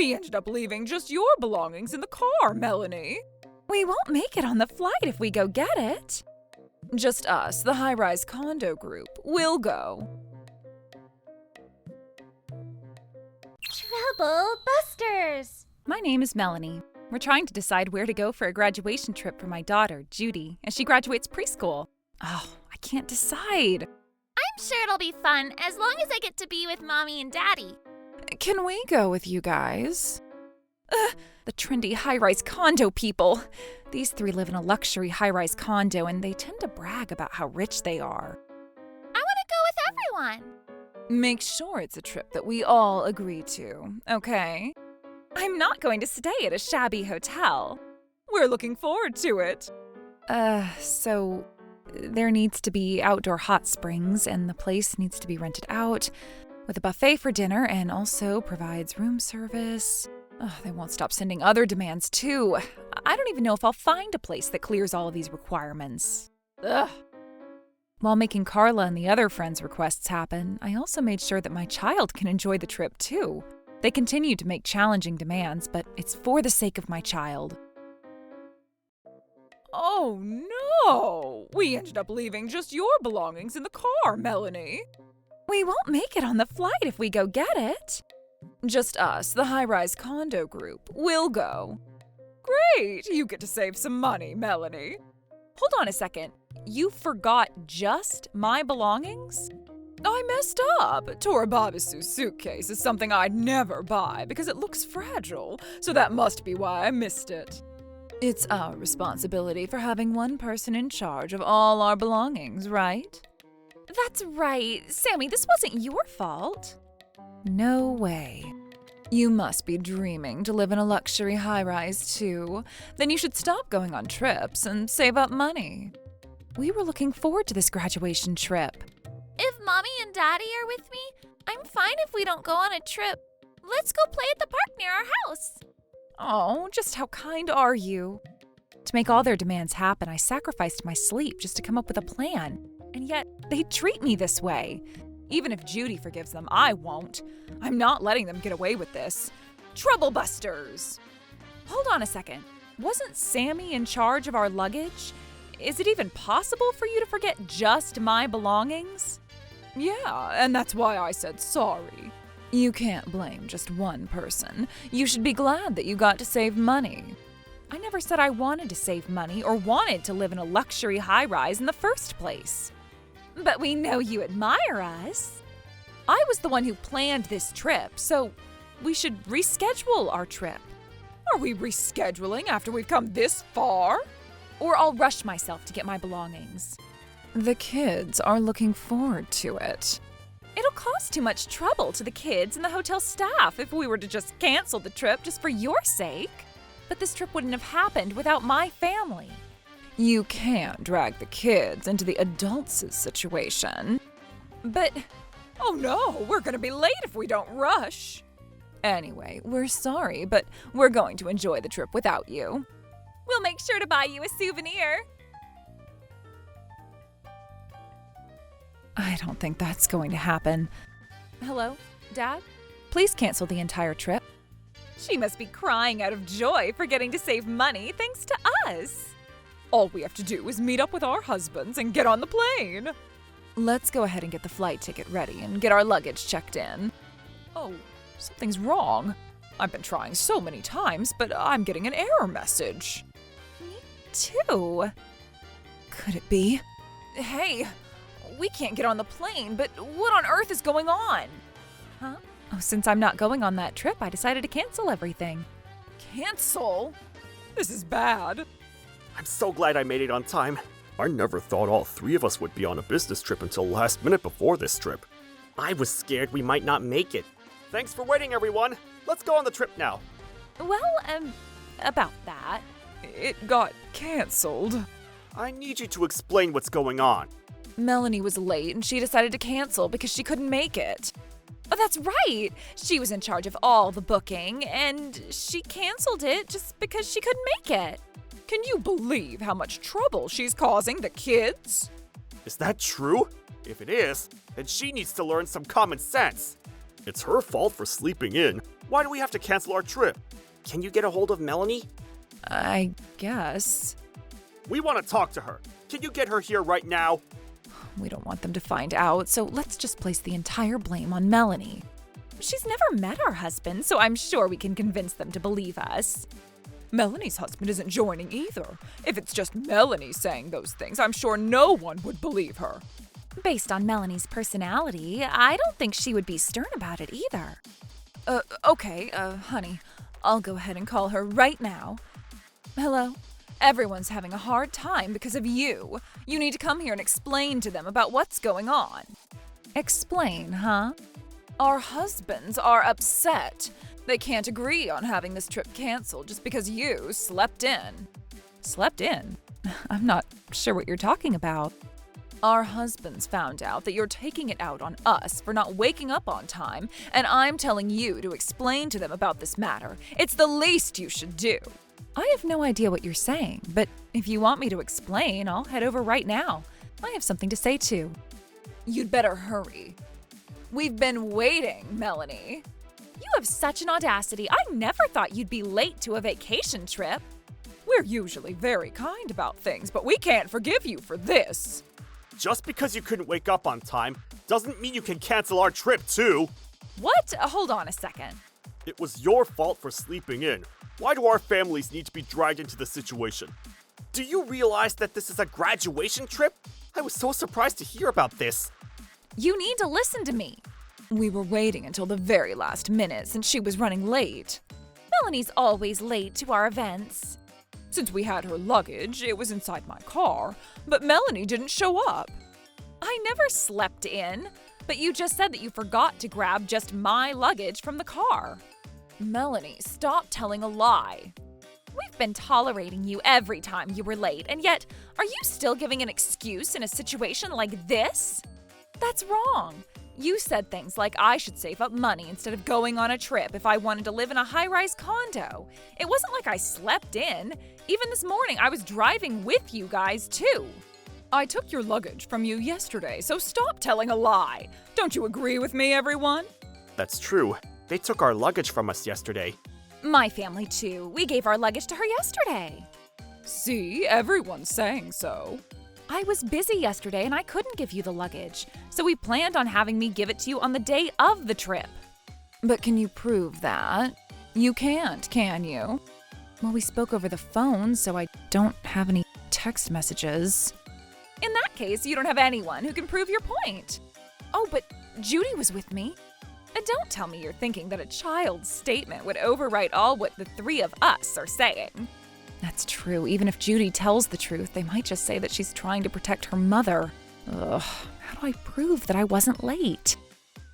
We ended up leaving just your belongings in the car, Melanie. We won't make it on the flight if we go get it. Just us, the high-rise condo group. We'll go. Trouble Busters! My name is Melanie. We're trying to decide where to go for a graduation trip for my daughter, Judy, as she graduates preschool. Oh, I can't decide. I'm sure it'll be fun as long as I get to be with Mommy and Daddy. Can we go with you guys? The trendy high-rise condo people. These three live in a luxury high-rise condo, and they tend to brag about how rich they are. I want to go with everyone. Make sure it's a trip that we all agree to, okay? I'm not going to stay at a shabby hotel. We're looking forward to it. So there needs to be outdoor hot springs, and the place needs to be rented out with a buffet for dinner and also provides room service. They won't stop sending other demands, too. I don't even know if I'll find a place that clears all of these requirements. Ugh. While making Carla and the other friends' requests happen, I also made sure that my child can enjoy the trip, too. They continue to make challenging demands, but it's for the sake of my child. Oh, no! We ended up leaving just your belongings in the car, Melanie. We won't make it on the flight if we go get it. Just us, the high-rise condo group. We'll go. Great! You get to save some money, Melanie. Hold on a second. You forgot just my belongings? I messed up. Torababasu's suitcase is something I'd never buy because it looks fragile, so that must be why I missed it. It's our responsibility for having one person in charge of all our belongings, right? That's right. Sammy, this wasn't your fault. No way. You must be dreaming to live in a luxury high-rise, too. Then you should stop going on trips and save up money. We were looking forward to this graduation trip. If Mommy and Daddy are with me, I'm fine if we don't go on a trip. Let's go play at the park near our house. Oh, just how kind are you? To make all their demands happen, I sacrificed my sleep just to come up with a plan. And yet, they treat me this way. Even if Judy forgives them, I won't. I'm not letting them get away with this. Trouble Busters! Hold on a second. Wasn't Sammy in charge of our luggage? Is it even possible for you to forget just my belongings? Yeah, and that's why I said sorry. You can't blame just one person. You should be glad that you got to save money. I never said I wanted to save money or wanted to live in a luxury high-rise in the first place. But we know you admire us. I was the one who planned this trip, so we should reschedule our trip. Are we rescheduling after we've come this far? Or I'll rush myself to get my belongings. The kids are looking forward to it. It'll cause too much trouble to the kids and the hotel staff if we were to just cancel the trip just for your sake. But this trip wouldn't have happened without my family. You can't drag the kids into the adults' situation. But, oh no, we're gonna be late if we don't rush. Anyway, we're sorry, but we're going to enjoy the trip without you. We'll make sure to buy you a souvenir. I don't think that's going to happen. Hello, Dad? Please cancel the entire trip. She must be crying out of joy for getting to save money thanks to us. All we have to do is meet up with our husbands and get on the plane. Let's go ahead and get the flight ticket ready and get our luggage checked in. Oh, something's wrong. I've been trying so many times, but I'm getting an error message. Me too. Could it be? Hey, we can't get on the plane, but what on earth is going on? Huh? Oh, since I'm not going on that trip, I decided to cancel everything. Cancel? This is bad. I'm so glad I made it on time. I never thought all three of us would be on a business trip until last minute before this trip. I was scared we might not make it. Thanks for waiting, everyone. Let's go on the trip now. Well, about that. It got canceled. I need you to explain what's going on. Melanie was late and she decided to cancel because she couldn't make it. Oh, that's right. She was in charge of all the booking, and she canceled it just because she couldn't make it. Can you believe how much trouble she's causing the kids? Is that true? If it is, then she needs to learn some common sense. It's her fault for sleeping in. Why do we have to cancel our trip? Can you get a hold of Melanie? I guess. We want to talk to her. Can you get her here right now? We don't want them to find out, so let's just place the entire blame on Melanie. She's never met our husband, so I'm sure we can convince them to believe us. Melanie's husband isn't joining either. If it's just Melanie saying those things, I'm sure no one would believe her. Based on Melanie's personality, I don't think she would be stern about it either. Okay, honey, I'll go ahead and call her right now. Hello? Everyone's having a hard time because of you. You need to come here and explain to them about what's going on. Explain, huh? Our husbands are upset. They can't agree on having this trip canceled just because you slept in. Slept in? I'm not sure what you're talking about. Our husbands found out that you're taking it out on us for not waking up on time, and I'm telling you to explain to them about this matter. It's the least you should do. I have no idea what you're saying, but if you want me to explain, I'll head over right now. I have something to say too. You'd better hurry. We've been waiting, Melanie. You have such an audacity. I never thought you'd be late to a vacation trip. We're usually very kind about things, but we can't forgive you for this. Just because you couldn't wake up on time doesn't mean you can cancel our trip too. What? Hold on a second. It was your fault for sleeping in. Why do our families need to be dragged into the situation? Do you realize that this is a graduation trip? I was so surprised to hear about this. You need to listen to me. We were waiting until the very last minute since she was running late. Melanie's always late to our events. Since we had her luggage, it was inside my car, but Melanie didn't show up. I never slept in, but you just said that you forgot to grab just my luggage from the car. Melanie, stop telling a lie. We've been tolerating you every time you were late, and yet, are you still giving an excuse in a situation like this? That's wrong. You said things like I should save up money instead of going on a trip if I wanted to live in a high-rise condo. It wasn't like I slept in. Even this morning, I was driving with you guys, too. I took your luggage from you yesterday, so stop telling a lie. Don't you agree with me, everyone? That's true. They took our luggage from us yesterday. My family, too. We gave our luggage to her yesterday. See, everyone's saying so. I was busy yesterday and I couldn't give you the luggage, so we planned on having me give it to you on the day of the trip. But can you prove that? You can't, can you? Well, we spoke over the phone, so I don't have any text messages. In that case, you don't have anyone who can prove your point. Oh, but Judy was with me. And don't tell me you're thinking that a child's statement would overwrite all what the three of us are saying. That's true. Even if Judy tells the truth, they might just say that she's trying to protect her mother. Ugh, how do I prove that I wasn't late?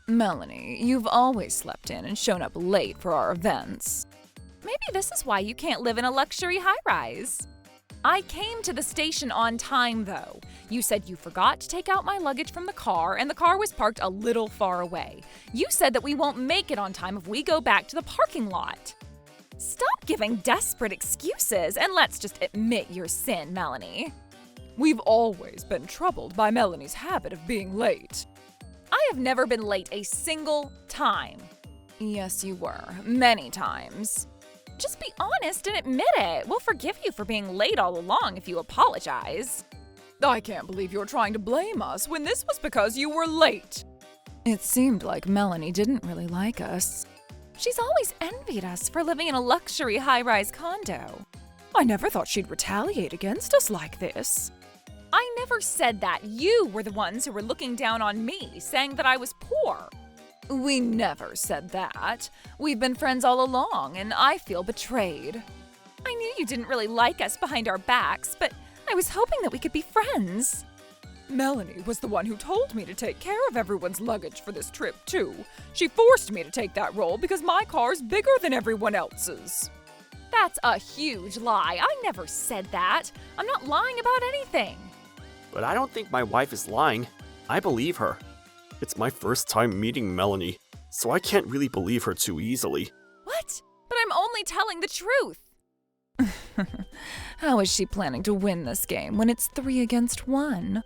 Melanie, you've always slept in and shown up late for our events. Maybe this is why you can't live in a luxury high-rise. I came to the station on time, though. You said you forgot to take out my luggage from the car, and the car was parked a little far away. You said that we won't make it on time if we go back to the parking lot. Stop giving desperate excuses, and let's just admit your sin, Melanie. We've always been troubled by Melanie's habit of being late. I have never been late a single time. Yes, you were. Many times. Just be honest and admit it. We'll forgive you for being late all along if you apologize. I can't believe you're trying to blame us when this was because you were late. It seemed like Melanie didn't really like us. She's always envied us for living in a luxury high-rise condo. I never thought she'd retaliate against us like this. I never said that. You were the ones who were looking down on me, saying that I was poor. We never said that. We've been friends all along, and I feel betrayed. I knew you didn't really like us behind our backs, but I was hoping that we could be friends. Melanie was the one who told me to take care of everyone's luggage for this trip, too. She forced me to take that role because my car's bigger than everyone else's. That's a huge lie. I never said that. I'm not lying about anything. But I don't think my wife is lying. I believe her. It's my first time meeting Melanie, so I can't really believe her too easily. What? But I'm only telling the truth. How is she planning to win this game when it's 3 against 1?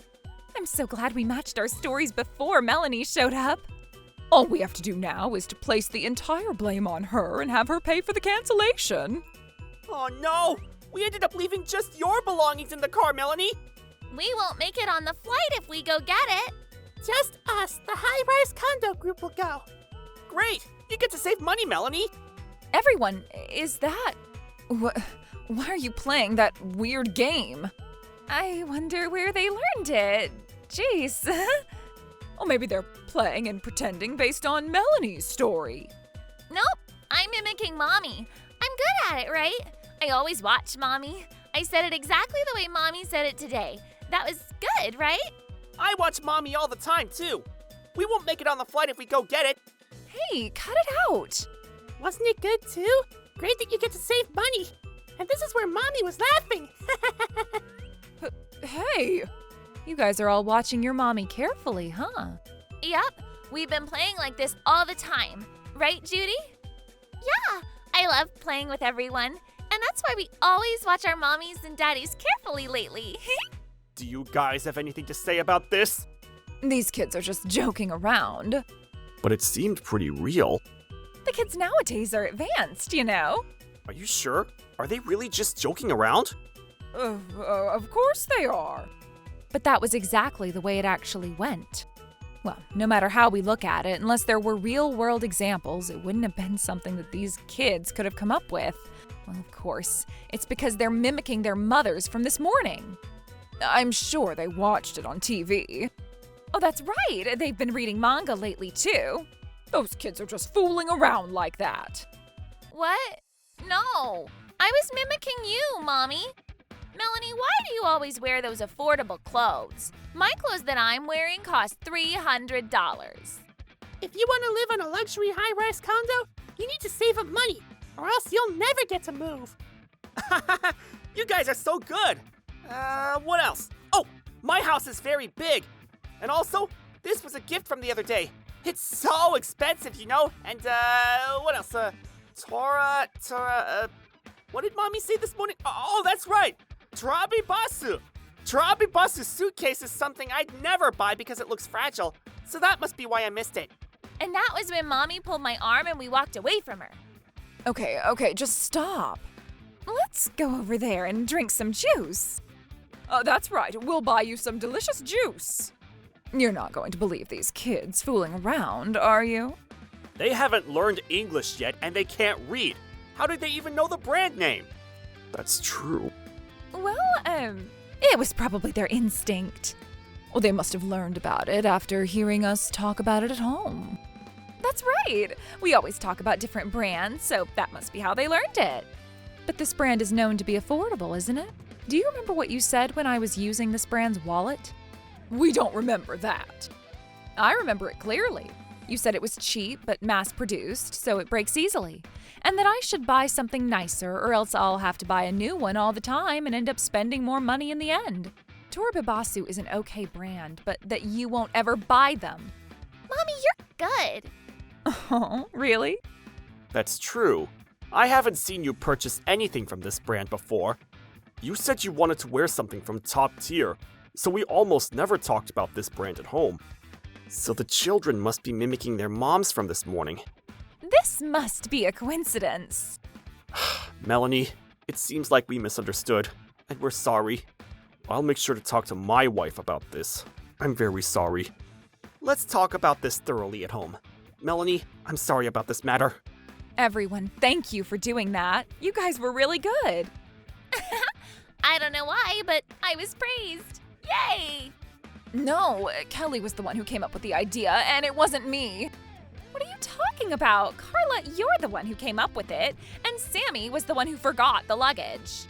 I'm so glad we matched our stories before Melanie showed up. All we have to do now is to place the entire blame on her and have her pay for the cancellation. Oh no! We ended up leaving just your belongings in the car, Melanie! We won't make it on the flight if we go get it. Just us, the high-rise condo group will go. Great! You get to save money, Melanie! Everyone, is that. Why are you playing that weird game? I wonder where they learned it. Jeez. Or maybe they're playing and pretending based on Melanie's story. Nope, I'm mimicking Mommy. I'm good at it, right? I always watch Mommy. I said it exactly the way Mommy said it today. That was good, right? I watch Mommy all the time, too. We won't make it on the flight if we go get it. Hey, cut it out. Wasn't it good too? Great that you get to save money. And this is where Mommy was laughing. Hey! You guys are all watching your mommy carefully, huh? Yep, we've been playing like this all the time. Right, Judy? Yeah, I love playing with everyone. And that's why we always watch our mommies and daddies carefully lately. Do you guys have anything to say about this? These kids are just joking around. But it seemed pretty real. The kids nowadays are advanced, you know? Are you sure? Are they really just joking around? Of course they are. But that was exactly the way it actually went. Well, no matter how we look at it, unless there were real-world examples, it wouldn't have been something that these kids could have come up with. Well, of course, it's because they're mimicking their mothers from this morning. I'm sure they watched it on TV. Oh, that's right. They've been reading manga lately, too. Those kids are just fooling around like that. What? No, I was mimicking you, Mommy. Melanie, why do you always wear those affordable clothes? My clothes that I'm wearing cost $300. If you want to live in a luxury high-rise condo, you need to save up money, or else you'll never get to move. You guys are so good! What else? Oh, my house is very big. And also, this was a gift from the other day. It's so expensive, you know? And, what else? What did Mommy say this morning? Oh, that's right! Trabibasu! Trabibasu suitcase is something I'd never buy because it looks fragile. So that must be why I missed it. And that was when Mommy pulled my arm and we walked away from her. Okay, just stop. Let's go over there and drink some juice. That's right, we'll buy you some delicious juice. You're not going to believe these kids fooling around, are you? They haven't learned English yet and they can't read. How did they even know the brand name? That's true. Well, it was probably their instinct. Well, they must have learned about it after hearing us talk about it at home. That's right. We always talk about different brands, so that must be how they learned it. But this brand is known to be affordable, isn't it? Do you remember what you said when I was using this brand's wallet? We don't remember that. I remember it clearly. You said it was cheap but mass-produced, so it breaks easily. And that I should buy something nicer, or else I'll have to buy a new one all the time and end up spending more money in the end. Toribibasu is an okay brand, but that you won't ever buy them. Mommy, you're good. Oh, really? That's true. I haven't seen you purchase anything from this brand before. You said you wanted to wear something from top tier, so we almost never talked about this brand at home. So the children must be mimicking their moms from this morning. This must be a coincidence. Melanie, it seems like we misunderstood, and we're sorry. I'll make sure to talk to my wife about this. I'm very sorry. Let's talk about this thoroughly at home. Melanie, I'm sorry about this matter. Everyone, thank you for doing that. You guys were really good. I don't know why, but I was praised. Yay! No, Kelly was the one who came up with the idea, and it wasn't me. What are you talking about? Carla, you're the one who came up with it, and Sammy was the one who forgot the luggage.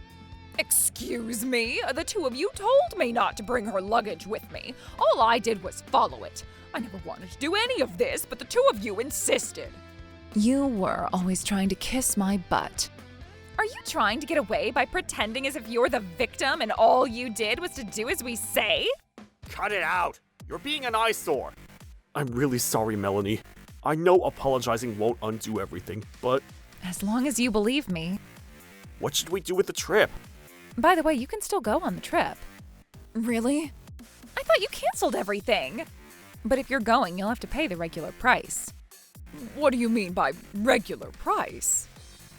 Excuse me? The two of you told me not to bring her luggage with me. All I did was follow it. I never wanted to do any of this, but the two of you insisted. You were always trying to kiss my butt. Are you trying to get away by pretending as if you're the victim and all you did was to do as we say? Cut it out! You're being an eyesore! I'm really sorry, Melanie. I know apologizing won't undo everything, but... As long as you believe me. What should we do with the trip? By the way, you can still go on the trip. Really? I thought you canceled everything. But if you're going, you'll have to pay the regular price. What do you mean by regular price?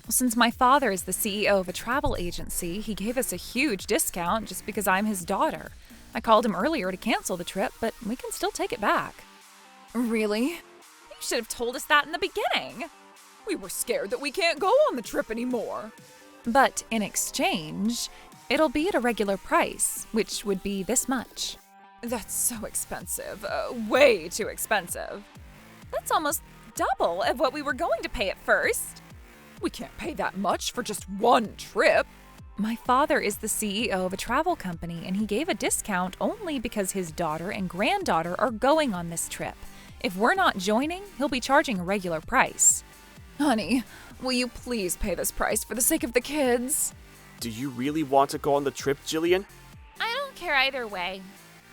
Well, since my father is the CEO of a travel agency, he gave us a huge discount just because I'm his daughter. I called him earlier to cancel the trip, but we can still take it back. Really? You should have told us that in the beginning. We were scared that we can't go on the trip anymore. But in exchange, it'll be at a regular price, which would be this much. That's so expensive. Way too expensive. That's almost double of what we were going to pay at first. We can't pay that much for just one trip. My father is the CEO of a travel company, and he gave a discount only because his daughter and granddaughter are going on this trip. If we're not joining, he'll be charging a regular price. Honey, will you please pay this price for the sake of the kids? Do you really want to go on the trip, Jillian? I don't care either way.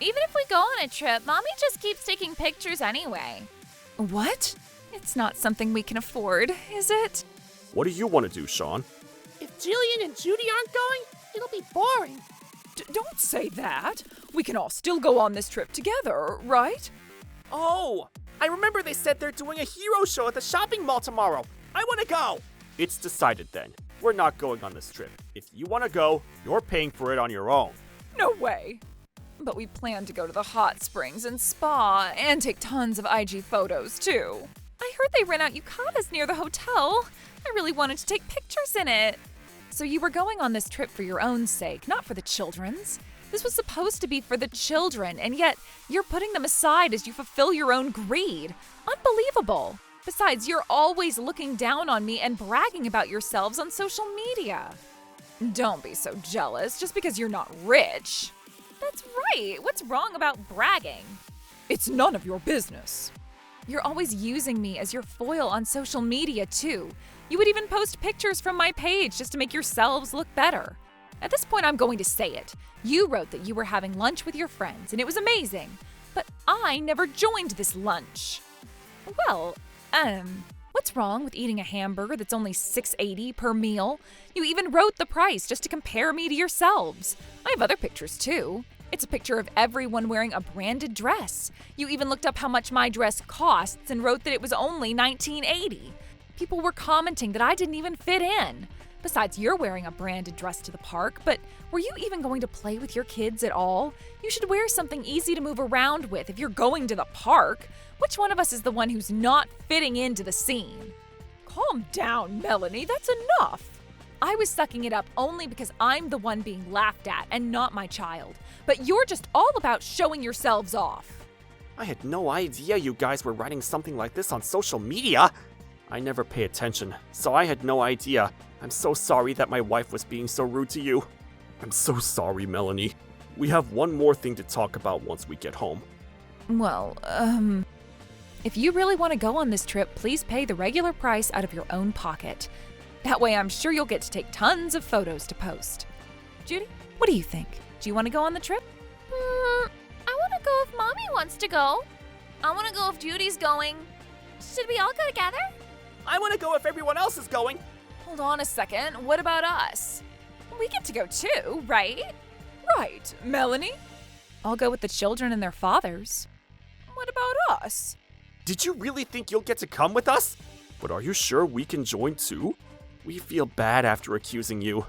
Even if we go on a trip, Mommy just keeps taking pictures anyway. What? It's not something we can afford, is it? What do you want to do, Sean? If Jillian and Judy aren't going, it'll be boring. Don't say that. We can all still go on this trip together, right? Oh, I remember they said they're doing a hero show at the shopping mall tomorrow. I want to go. It's decided then. We're not going on this trip. If you want to go, you're paying for it on your own. No way. But we plan to go to the hot springs and spa and take tons of IG photos too. I heard they rent out yucatas near the hotel. I really wanted to take pictures in it. So you were going on this trip for your own sake, not for the children's. This was supposed to be for the children, and yet you're putting them aside as you fulfill your own greed. Unbelievable. Besides, you're always looking down on me and bragging about yourselves on social media. Don't be so jealous just because you're not rich. That's right. What's wrong about bragging? It's none of your business. You're always using me as your foil on social media, too. You would even post pictures from my page just to make yourselves look better. At this point, I'm going to say it. You wrote that you were having lunch with your friends, and it was amazing. But I never joined this lunch. Well, what's wrong with eating a hamburger that's only $6.80 per meal? You even wrote the price just to compare me to yourselves. I have other pictures, too. It's a picture of everyone wearing a branded dress. You even looked up how much my dress costs and wrote that it was only $19.80. People were commenting that I didn't even fit in. Besides, you're wearing a branded dress to the park, but were you even going to play with your kids at all? You should wear something easy to move around with if you're going to the park. Which one of us is the one who's not fitting into the scene? Calm down, Melanie. That's enough. I was sucking it up only because I'm the one being laughed at and not my child. But you're just all about showing yourselves off. I had no idea you guys were writing something like this on social media. I never pay attention, so I had no idea. I'm so sorry that my wife was being so rude to you. I'm so sorry, Melanie. We have one more thing to talk about once we get home. Well, if you really want to go on this trip, please pay the regular price out of your own pocket. That way I'm sure you'll get to take tons of photos to post. Judy, what do you think? Do you want to go on the trip? I want to go if Mommy wants to go. I want to go if Judy's going. Should we all go together? I want to go if everyone else is going. Hold on a second. What about us? We get to go too, right? Right, Melanie? I'll go with the children and their fathers. What about us? Did you really think you'll get to come with us? But are you sure we can join too? We feel bad after accusing you.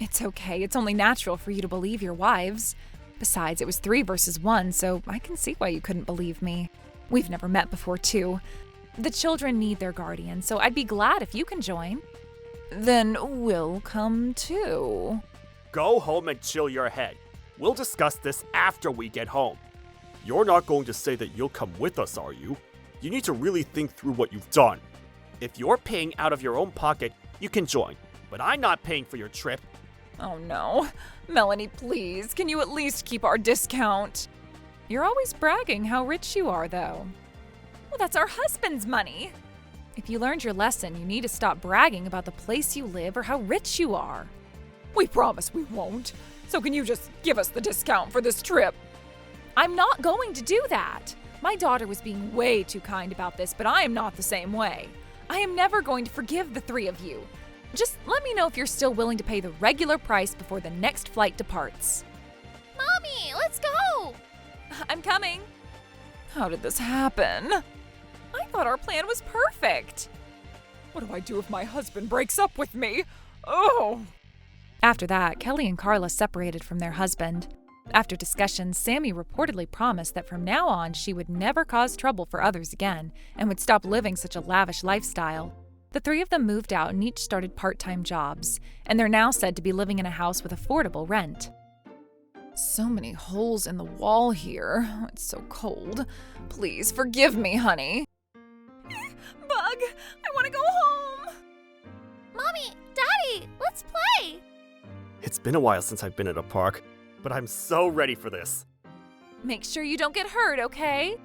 It's okay. It's only natural for you to believe your wives. Besides, it was 3 versus 1, so I can see why you couldn't believe me. We've never met before, too. The children need their guardian, so I'd be glad if you can join. Then we'll come too. Go home and chill your head. We'll discuss this after we get home. You're not going to say that you'll come with us, are you? You need to really think through what you've done. If you're paying out of your own pocket, you can join. But I'm not paying for your trip. Oh no. Melanie, please, can you at least keep our discount? You're always bragging how rich you are, though. Well, that's our husband's money. If you learned your lesson, you need to stop bragging about the place you live or how rich you are. We promise we won't. So can you just give us the discount for this trip? I'm not going to do that. My daughter was being way too kind about this, but I am not the same way. I am never going to forgive the 3 of you. Just let me know if you're still willing to pay the regular price before the next flight departs. Mommy, let's go. I'm coming. How did this happen? I thought our plan was perfect. What do I do if my husband breaks up with me? Oh! After that, Kelly and Carla separated from their husband. After discussion, Sammy reportedly promised that from now on she would never cause trouble for others again and would stop living such a lavish lifestyle. The three of them moved out and each started part-time jobs, and they're now said to be living in a house with affordable rent. So many holes in the wall here. It's so cold. Please forgive me, honey. Bug, I want to go home. Mommy, Daddy, let's play. It's been a while since I've been at a park, but I'm so ready for this. Make sure you don't get hurt, okay?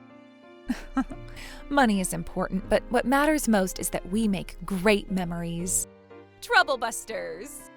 Money is important, but what matters most is that we make great memories. Trouble Busters.